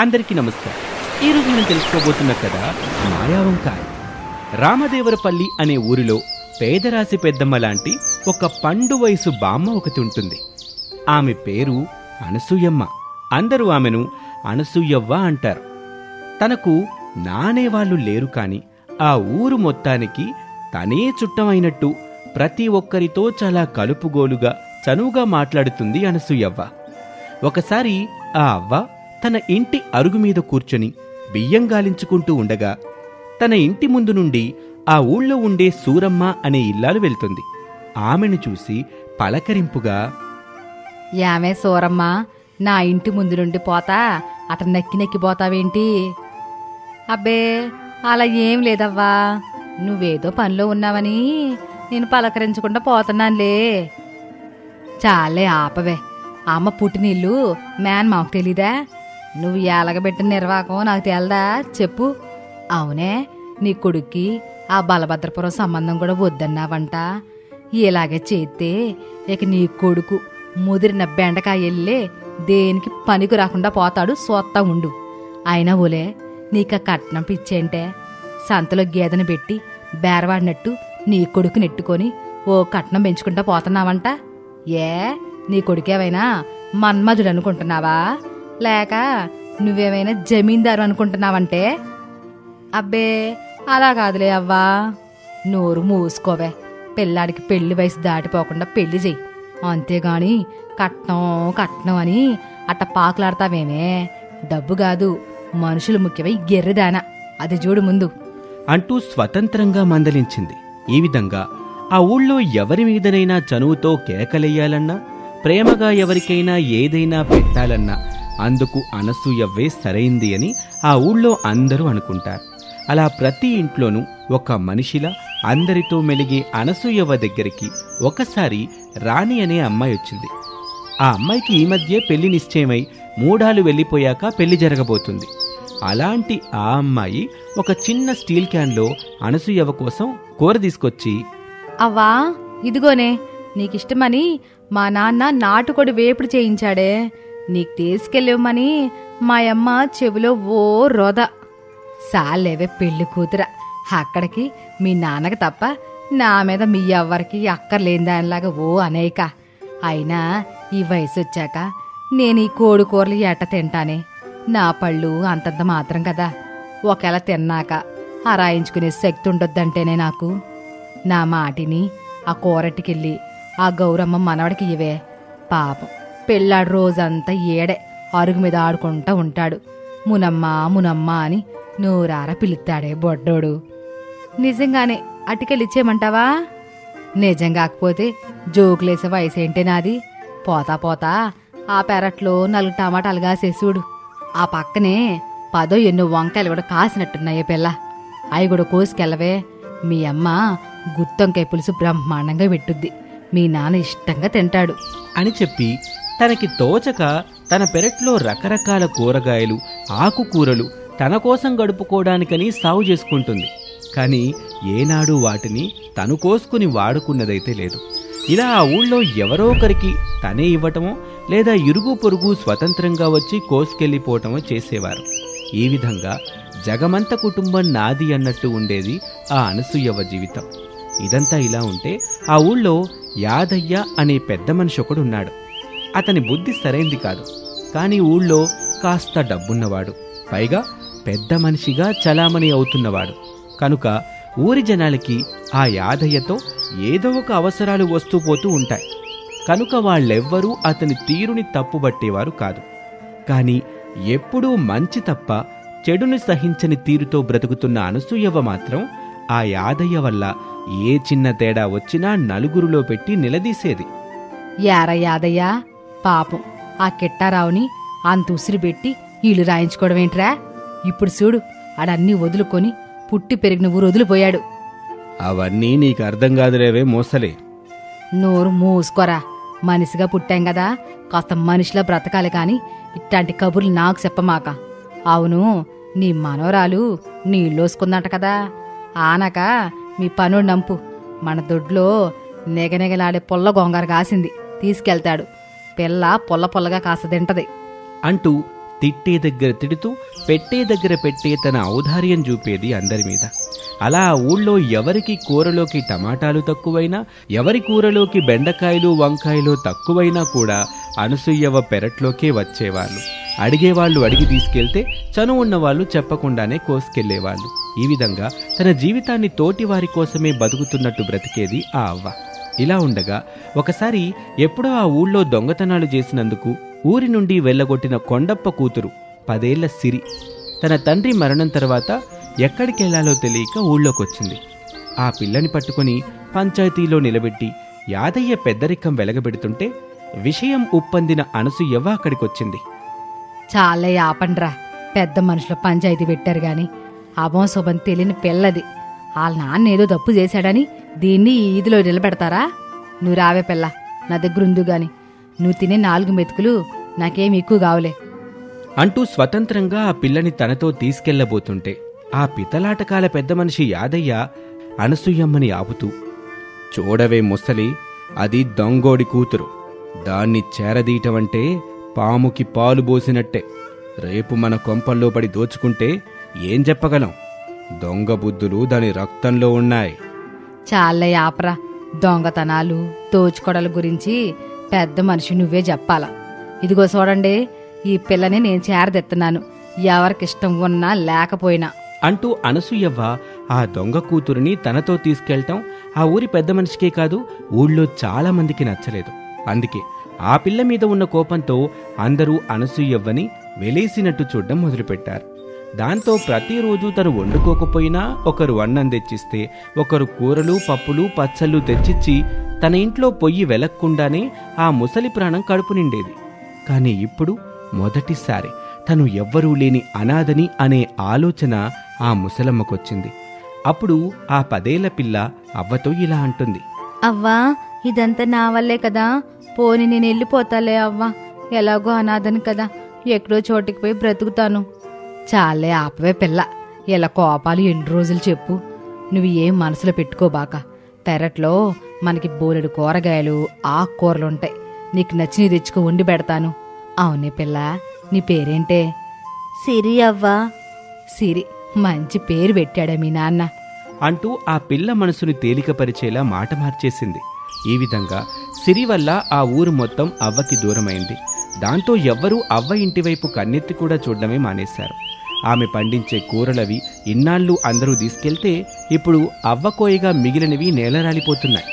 అందరికీ నమస్కారం. ఈరోజు మనం తెలుసుకోబోతున్న కథ మాయావంకాయ. రామదేవరపల్లి అనే ఊరిలో పేదరాశి పెద్దమ్మ లాంటి ఒక పండు వయసు బామ్మ ఒకటి ఉంటుంది. ఆమె పేరు అనసూయమ్మ. అందరూ ఆమెను అనసూయవ్వ అంటారు. తనకు నానేవాళ్లు లేరు, కాని ఆ ఊరు మొత్తానికి తనే చుట్టమైనట్టు ప్రతి ఒక్కరితో చాలా కలుపుగోలుగా చనువుగా మాట్లాడుతుంది అనసూయవ్వ. ఒకసారి ఆ అవ్వ తన ఇంటి అరుగు మీద కూర్చొని బియ్యం గాలించుకుంటూ ఉండగా తన ఇంటి ముందు నుండి ఆ ఊళ్ళో ఉండే సూరమ్మ అనే ఇల్లాలు వెళ్తుంది. ఆమెను చూసి పలకరింపుగా, యామే సూరమ్మ, నా ఇంటి ముందు నుండి పోతా అట నక్కి నెక్కిపోతావేంటి? అబ్బే, అలా ఏం లేదవ్వా, నువ్వేదో పనిలో ఉన్నావని నేను పలకరించకుండా పోతున్నానులే. చాలే ఆపవే, అమ్మ పుట్టినిల్లు మ్యాన్ మాకు తెలీదా? నువ్వు ఎలగబెట్టిన నిర్వాకం నాకు తెలదా చెప్పు. అవునే, నీ కొడుక్కి ఆ బలభద్రపురం సంబంధం కూడా వద్దన్నావంట. ఇలాగే చేస్తే ఇక నీ కొడుకు ముదిరిన బెండకాయ ఎల్లే దేనికి పనికి రాకుండా పోతాడు. సోత్తా ఉండు. అయినా ఓలే, నీక కట్నం పిచ్చేంటే సంతలో గేదెను పెట్టి బేరవాడినట్టు నీ కొడుకు నెట్టుకొని ఓ కట్నం పెంచుకుంటా పోతున్నావంట. ఏ, నీ కొడుకేమైనా మన్మధుడు అనుకుంటున్నావా, లేక నువ్వేమైనా జమీందారు అనుకుంటున్నావంటే? అబ్బే, అలా కాదులే అవ్వా. నోరు మూసుకోవే, పిల్లాడికి పెళ్లి వయసు దాటిపోకుండా పెళ్లి చెయ్యి. అంతేగాని కట్నం కట్నం అని అట్ట పాకులాడతావేమే. డబ్బు కాదు, మనుషులు ముఖ్యమై గెర్రెదానా, అది చూడు ముందు అంటూ స్వతంత్రంగా మందలించింది. ఈ విధంగా ఆ ఊళ్ళో ఎవరి మీదనైనా చనువుతో కేకలెయ్యాలన్నా, ప్రేమగా ఎవరికైనా ఏదైనా పెట్టాలన్నా అందుకు అనసూయవ్వే సరైంది అని ఆ ఊళ్ళో అందరూ అనుకుంటారు. అలా ప్రతి ఇంట్లోనూ ఒక మనిషిలా అందరితో మెలిగే అనసూయవ్వ దగ్గరికి ఒకసారి రాణి అనే అమ్మాయి వచ్చింది. ఆ అమ్మాయికి ఈ మధ్య పెళ్లి నిశ్చయమై 3 ఏళ్లు వెళ్ళిపోయాక పెళ్లి జరగబోతుంది. అలాంటి ఆ అమ్మాయి ఒక చిన్న స్టీల్ క్యాన్లో అనసూయవ్వ కోసం కూర తీసుకొచ్చి, అవ్వా ఇదిగోనే, నీకిష్టమని మా నాన్న నాటుకోడి వేపుడు చేయించాడే, నీకు తీసుకెళ్ళమని మా అమ్మ చెవిలో ఓ రోద. సాలేవే పెళ్లి కూతుర, అక్కడికి మీ నాన్నకి తప్ప నా మీద మీ ఎవ్వరికి అక్కర్లేని దానిలాగా ఓ అనేక. అయినా ఈ వయసు వచ్చాక నేను ఈ కోడి కూరలు ఎట్ట తింటానే? నా పళ్ళు అంతంత మాత్రం కదా. ఒకవేళ తిన్నాక అరాయించుకునే శక్తి ఉండొద్దంటేనే నాకు. నా మాటిని ఆ కూరటికెళ్ళి ఆ గౌరమ్మ మనవడికి ఇవే. పాపం పెళ్ళాడు రోజంతా ఏడే అరుగు మీద ఆడుకుంటా ఉంటాడు. మునమ్మ మునమ్మ అని నూరార పిలుస్తాడే బొడ్డోడు. నిజంగానే అటుకెళ్ళిచ్చేయమంటావా? నిజం కాకపోతే జోకులేసే వయసేంటే నాది. పోతా పోతా ఆ పెరట్లో 4 టమాటాలు కాసేసూడు. ఆ పక్కనే 10 ఎన్నో వంకాయలు కూడా కాసినట్టున్నాయే పిల్ల, అవి కూడా కోసుకెళ్ళవే. మీ అమ్మ గుత్తొంకాయ పులుసు బ్రహ్మాండంగా పెట్టుద్ది, మీ నాన్న ఇష్టంగా తింటాడు అని చెప్పి తనకి తోచక తన పెరట్లో రకరకాల కూరగాయలు, ఆకుకూరలు తన కోసం గడుపుకోవడానికని సాగు చేసుకుంటుంది. కానీ ఏనాడు వాటిని తను కోసుకుని వాడుకున్నదైతే లేదు. ఇలా ఆ ఊళ్ళో ఎవరో ఒకరికి తనే ఇవ్వటమో లేదా ఇరుగు పొరుగు స్వతంత్రంగా వచ్చి కోసుకెళ్ళిపోవటమో చేసేవారు. ఈ విధంగా జగమంత కుటుంబం నాది అన్నట్టు ఉండేది ఆ అనసూయవ్వ జీవితం. ఇదంతా ఇలా ఉంటే ఆ ఊళ్ళో యాదయ్య అనే పెద్ద మనిషి ఒకడున్నాడు. అతని బుద్ధి సరైంది కాదు, కానీ ఊళ్ళో కాస్త డబ్బున్నవాడు, పైగా పెద్ద మనిషిగా చలామణి అవుతున్నవాడు. కనుక ఊరి జనాలకి ఆ యాదయ్యతో ఏదో ఒక అవసరాలు వస్తూ పోతూ ఉంటాయి. కనుక వాళ్ళెవ్వరూ అతని తీరుని తప్పుబట్టేవారు కాదు. కాని ఎప్పుడూ మంచి తప్ప చెడుని సహించని తీరుతో బ్రతుకుతున్న అనసూయవ్వ మాత్రం ఆ యాదయ్య వల్ల ఏ చిన్న తేడా వచ్చినా నలుగురిలో పెట్టి నిలదీసేది. యారా యాదయ్య, పాపం ఆ కిట్టారావుని అంత ఉసిరి పెట్టి ఇల్లు రాయించుకోవడమేంట్రా? ఇప్పుడు చూడు, ఆడన్నీ వదులుకొని పుట్టి పెరిగిన ఊరు వదిలిపోయాడు. అవన్నీ నీకు అర్థం కాదులేవే మోసలే. నోరు మూసుకోరా, మనిషిగా పుట్టాం కదా, కాస్త మనిషిలా బ్రతకాలి కాని ఇట్లాంటి కబుర్లు నాకు చెప్పమాక. అవును, నీ మనోరాలు నీళ్ళోసుకుందంట కదా, ఆనక మీ పనుడు నంపు. మన దొడ్లో నెగనెగలాడే పొల్ల గొంగర కాసింది, తీసుకెళ్తాడు. పిల్ల పొల్ల పొల్లగా కాస్త తింటది అంటూ తిట్టే దగ్గర తిడుతూ పెట్టే దగ్గర పెట్టే తన ఔదార్యం చూపేది అందరి మీద. అలా ఆ ఊళ్ళో ఎవరికి కూరలోకి టమాటాలు తక్కువైనా, ఎవరి కూరలోకి బెండకాయలు వంకాయలు తక్కువైనా కూడా అనసూయవ్వ పెరట్లోకే వచ్చేవాళ్ళు. అడిగేవాళ్ళు అడిగి తీసుకెళ్తే చనువున్న వాళ్ళు చెప్పకుండానే కోసుకెళ్లేవాళ్ళు. ఈ విధంగా తన జీవితాన్ని తోటివారి కోసమే బతుకుతున్నట్టు బ్రతికేది ఆ అవ్వ. ఇలా ఉండగా ఒకసారి ఎప్పుడో ఆ ఊళ్ళో దొంగతనాలు చేసినందుకు ఊరి నుండి వెళ్ళగొట్టిన కొండప్ప కూతురు 10 ఏళ్ల సిరి తన తండ్రి మరణం తర్వాత ఎక్కడికెళ్లాలో తెలియక ఊళ్ళోకొచ్చింది. ఆ పిల్లని పట్టుకుని పంచాయతీలో నిలబెట్టి యాదయ్య పెద్దరికం వెలగబెడుతుంటే విషయం ఉప్పందిన అనసూయవ్వ అక్కడికొచ్చింది. చాలే ఆపండ్రా, పెద్ద మనుషుల పంచాయతీ పెట్టారు గాని అభం శుభం తెలియని పిల్లది. వాళ్ళ నాన్న ఏదో తప్పు చేశాడని దీన్ని ఈదిలో నిలబెడతారా? నువ్వు రావే పిల్ల, నా దగ్గర ఉందు గాని. నువ్వు తినే 4 మెతుకులు నాకేం ఎక్కువ కావలే అంటూ స్వతంత్రంగా ఆ పిల్లని తనతో తీసుకెళ్లబోతుంటే ఆ పితలాటకాల పెద్ద మనిషి యాదయ్య అనసూయమ్మని ఆపుతూ, చూడవే ముసలి, అది దొంగోడి కూతురు. దాన్ని చేరదీయటమంటే పాముకి పాలు పోసినట్టే. రేపు మన కొంపల్లో పడి దోచుకుంటే ఏం చెప్పగలం? దొంగ బుద్ధులు దాని రక్తంలో ఉన్నాయి. చాలే ఆపరా, దొంగతనాలు దోచుకోడల గురించి పెద్ద మనిషి నువ్వే చెప్పాలా. ఇదిగో చూడండి, ఈ పిల్లని నేను చేరదెత్తన్నాను, ఎవరికిష్టం ఉన్నా లేకపోయినా అంటూ అనసూయవ్వ ఆ దొంగ కూతురిని తనతో తీసుకెళ్లటం ఆ ఊరి పెద్ద మనిషికే కాదు ఊళ్ళో చాలా మందికి నచ్చలేదు. అందుకే ఆ పిల్ల మీద ఉన్న కోపంతో అందరూ అనసూయవ్వని వెలేసినట్టు చూడడం మొదలుపెట్టారు. దాంతో ప్రతిరోజు తను వండుకోకపోయినా ఒకరు అన్నం తెచ్చిస్తే, ఒకరు కూరలు పప్పులు పచ్చళ్ళు తెచ్చిచ్చి తన ఇంట్లో పొయ్యి వెలక్కుండానే ఆ ముసలి ప్రాణం కడుపు నిండేది. కాని ఇప్పుడు మొదటిసారి తను ఎవ్వరూ లేని అనాథని అనే ఆలోచన ఆ ముసలమ్మకొచ్చింది. అప్పుడు ఆ 10 ఏళ్ల పిల్ల అవ్వతో ఇలా అంటుంది, అవ్వా, ఇదంతా నా వల్లే కదా, పోని నేను వెళ్ళిపోతాలే అవ్వా, ఎలాగో అనాథని కదా, ఎక్కడో చోటికి పోయి బ్రతుకుతాను. చాలే ఆపవే పిల్ల, ఇలా కోపాలు ఎన్ని రోజులు చెప్పు. నువ్వు ఏం మనసులో పెట్టుకోబాక. పెరట్లో మనకి బోలెడు కూరగాయలు ఆకుకూరలుంటాయి, నీకు నచ్చినవి తెచ్చుకో, వండి పెడతాను. అవునే పిల్ల, నీ పేరేంటే? సిరి అవ్వా. సిరి, మంచి పేరు పెట్టాడా మీ నాన్న అంటూ ఆ పిల్ల మనసుని తేలికపరిచేలా మాట మార్చేసింది. ఈ విధంగా సిరి వల్ల ఆ ఊరు మొత్తం అవ్వకి దూరమైంది. దాంతో ఎవ్వరూ అవ్వ ఇంటివైపు కన్నెత్తి కూడా చూడడమే మానేశారు. ఆమె పండించే కూరలవి ఇన్నాళ్ళు అందరూ తీసుకెళ్తే ఇప్పుడు అవ్వకోయగా మిగిలినవి నేలరాలిపోతున్నాయి.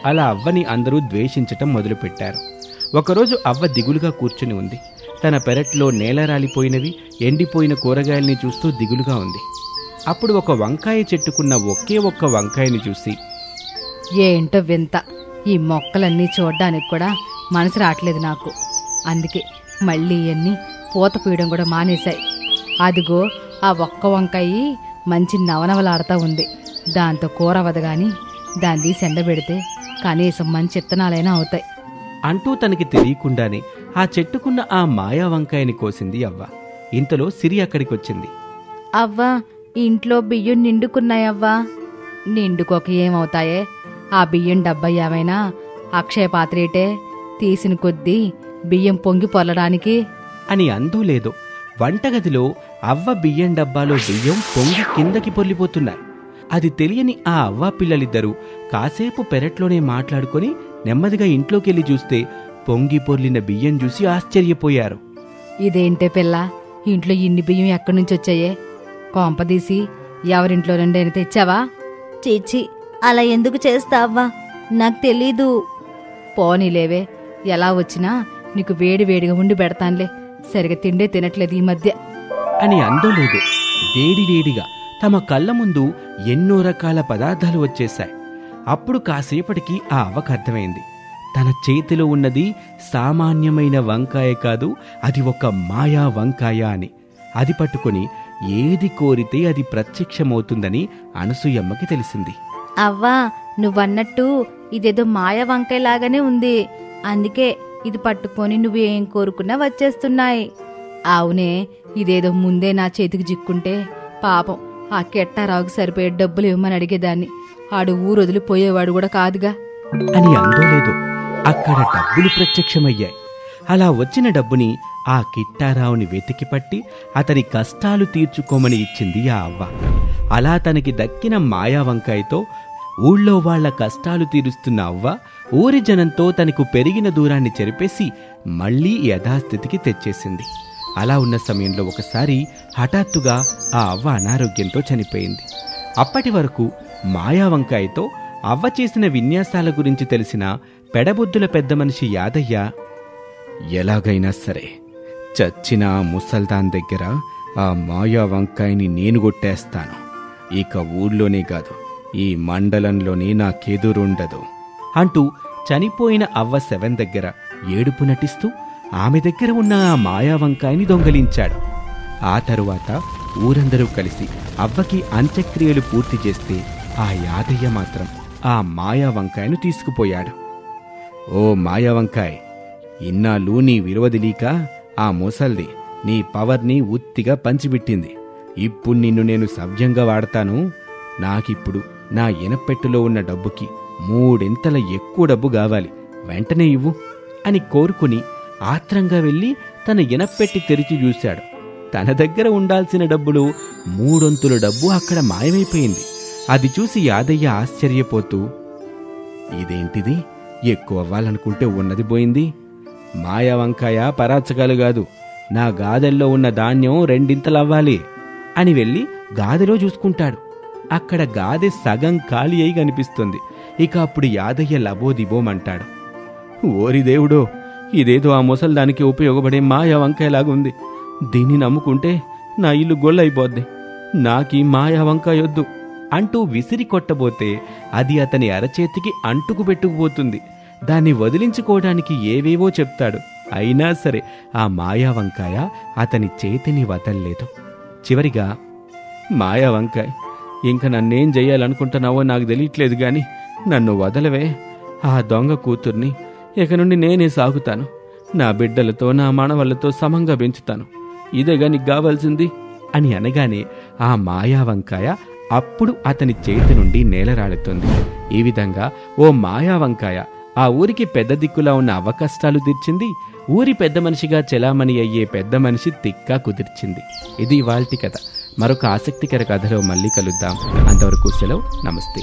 అలా అవ్వని అందరూ ద్వేషించటం మొదలుపెట్టారు. ఒకరోజు అవ్వ దిగులుగా కూర్చుని ఉంది. తన పెరట్లో నేలరాలిపోయినవి ఎండిపోయిన కూరగాయల్ని చూస్తూ దిగులుగా ఉంది. అప్పుడు ఒక వంకాయ చెట్టుకున్న ఒకే ఒక్క వంకాయని చూసి, ఏంటో వింత, ఈ మొక్కలన్నీ చూడ్డానికి కూడా మనసు రావట్లేదు నాకు. అందుకే మళ్ళీ ఇవన్నీ పూత పూయడం కూడా మానేశాయి. అదిగో ఆ ఒక్క వంకాయ మంచి నవనవలాడుతూ ఉంది. దాంతో కూర వదగాని దాన్ని తీసి ఎండబెడితే కనీసం మంచి ఇత్తనాలైనా అవుతాయి అంటూ తనకి తెలియకుండానే ఆ చెట్టుకున్న ఆ మాయా వంకాయని కోసింది అవ్వ. ఇంతలో సిరి అక్కడికొచ్చింది. అవ్వా, ఇంట్లో బియ్యం నిండుకున్నాయవ్వా. నిండుకోక ఏమవుతాయే, ఆ బియ్యం డబ్బా ఏమైనా అక్షయ పాత్రేటే, తీసిన కొద్దీ బియ్యం పొంగి పొల్లడానికి అని అందో లేదో వంటగదిలో అవ్వ బియ్యం డబ్బాలో బియ్యం పొంగి కిందకి పొర్లిపోతున్నాయి. అది తెలియని ఆ అవ్వ పిల్లలిద్దరూ కాసేపు పెరట్లోనే మాట్లాడుకొని నెమ్మదిగా ఇంట్లోకెళ్ళి చూస్తే పొంగి పొర్లిన బియ్యం చూసి ఆశ్చర్యపోయారు. ఇదేంటే పిల్ల, ఇంట్లో ఇన్ని బియ్యం ఎక్కడి నుంచి వచ్చాయే? కొంపదీసి ఎవరింట్లో నుండి అయినా తెచ్చావా? చీచి, అలా ఎందుకు చేస్తావా? నాకు తెలీదు. పోనీలేవే, ఎలా వచ్చినా నీకు వేడి వేడిగా ఉండి పెడతానులే. సరిగా తిండే తినట్లేదు ఈ మధ్య అని అందోలేదు. వేడివేడిగా తమ కళ్ళ ముందు ఎన్నో రకాల పదార్థాలు వచ్చేశాయి. అప్పుడు కాసేపటికి ఆ అవ్వకు అర్థమైంది, తన చేతిలో ఉన్నది సామాన్యమైన వంకాయ కాదు, అది ఒక మాయా వంకాయ అని. అది పట్టుకుని ఏది కోరితే అది ప్రత్యక్షమవుతుందని అనసూయమ్మకి తెలిసింది. అవ్వా, నువ్వన్నట్టు ఇదేదో మాయ వంకాయలాగానే ఉంది. అందుకే ఇది పట్టుకొని నువ్వేం కోరుకున్నా వచ్చేస్తున్నాయి. అవునే, ఇదేదో ముందే నా చేతికి చిక్కుంటే పాపం ఆ కెట్టారావుకి సరిపోయే డబ్బులు ఇవ్వమని అడిగేదాన్ని. ఆడు ఊరొదిలిపోయేవాడు కూడా కాదుగా అని అందోలేదు. అక్కడ డబ్బులు ప్రత్యక్షమయ్యాయి. అలా వచ్చిన డబ్బుని ఆ కిట్టారావుని వెతికి పట్టి అతని కష్టాలు తీర్చుకోమని ఇచ్చింది ఆ అవ్వ. అలా తనకి దక్కిన మాయా వంకాయతో ఊళ్ళో వాళ్ల కష్టాలు తీరుస్తున్న అవ్వ ఊరి జనంతో తనకు పెరిగిన దూరాన్ని చెరిపేసి మళ్లీ యథాస్థితికి తెచ్చేసింది. అలా ఉన్న సమయంలో ఒకసారి హఠాత్తుగా ఆ అవ్వ అనారోగ్యంతో చనిపోయింది. అప్పటి వరకు మాయా వంకాయతో అవ్వ చేసిన విన్యాసాల గురించి తెలిసిన పెడబొద్దుల పెద్ద మనిషి యాదయ్య, ఎలాగైనా సరే చచ్చిన ఆ ముసల్దాన్ దగ్గర ఆ మాయా వంకాయని నేను కొట్టేస్తాను. ఇక ఊళ్ళోనే కాదు, ఈ మండలంలోనే నాకెదురుండదు అంటూ చనిపోయిన అవ్వ శవం దగ్గర ఏడుపు నటిస్తూ ఆమె దగ్గర ఉన్న ఆ మాయా వంకాయని దొంగలించాడు. ఆ తరువాత ఊరందరూ కలిసి అవ్వకి అంత్యక్రియలు పూర్తి చేస్తే ఆ యాదయ్య మాత్రం ఆ మాయా వంకాయను తీసుకుపోయాడు. ఓ మాయా వంకాయ్, ఇన్నాళ్ళు నీ విలువదిలీక ఆ ముసల్ది నీ పవర్ని ఉత్తిగా పంచిబిట్టింది. ఇప్పుడు నిన్ను నేను సవ్యంగా వాడతాను. నాకిప్పుడు నా ఇనపెట్టులో ఉన్న డబ్బుకి 3 ఎక్కువ డబ్బు కావాలి, వెంటనే ఇవ్వు అని కోరుకుని ఆత్రంగా వెళ్ళి తన ఇనపెట్టి తెరిచి చూశాడు. తన దగ్గర ఉండాల్సిన డబ్బులు 3 డబ్బు అక్కడ మాయమైపోయింది. అది చూసి యాదయ్య ఆశ్చర్యపోతూ, ఇదేంటిది, ఎక్కువ అవ్వాలనుకుంటే ఉన్నది పోయింది. మాయా వంకాయ పరాచకాలు కాదు, నా గాదెల్లో ఉన్న ధాన్యం 2 అవ్వాలి అని వెళ్ళి గాదెలో చూసుకుంటాడు. అక్కడ గాదె సగం ఖాళీ అయి కనిపిస్తుంది. ఇక అప్పుడు యాదయ్య లబోదిబోమంటాడు, ఓరి దేవుడో, ఇదేదో ఆ ముసల్దానికి ఉపయోగపడే మాయా వంకాయలాగుంది. దీన్ని నమ్ముకుంటే నా ఇల్లు గొల్లైపోద్ది. నాకీ మాయా వంకాయొద్దు అంటూ విసిరి కొట్టబోతే అది అతని అరచేతికి అంటుకు పెట్టుకుపోతుంది. దాన్ని వదిలించుకోవడానికి ఏవేవో చెప్తాడు. అయినా సరే ఆ మాయా వంకాయ అతని చేతిని వదల్లేదు. చివరిగా, మాయా వంకాయ్, ఇంక నన్నేం చెయ్యాలనుకుంటున్నావో నాకు తెలియట్లేదు గాని నన్ను వదలవే. ఆ దొంగ కూతుర్ని ఇక నుండి నేనే సాగుతాను. నా బిడ్డలతో నా మనవళ్లతో సమంగా పెంచుతాను. ఇదేగా నీకు కావాల్సింది అని అనగానే ఆ మాయా వంకాయ అప్పుడు అతని చేతి నుండి నేలరాడుతుంది. ఈ విధంగా ఓ మాయా వంకాయ ఆ ఊరికి పెద్ద దిక్కులా ఉన్న అవ్వ కష్టాలు తీర్చింది. ఊరి పెద్ద మనిషిగా చెలామణి అయ్యే పెద్ద మనిషి తిక్కా కుదిర్చింది. ఇది ఇవాల్టి కథ. మరొక ఆసక్తికర కథలో మళ్ళీ కలుద్దాం. అంతవరకు సెలవు. నమస్తే.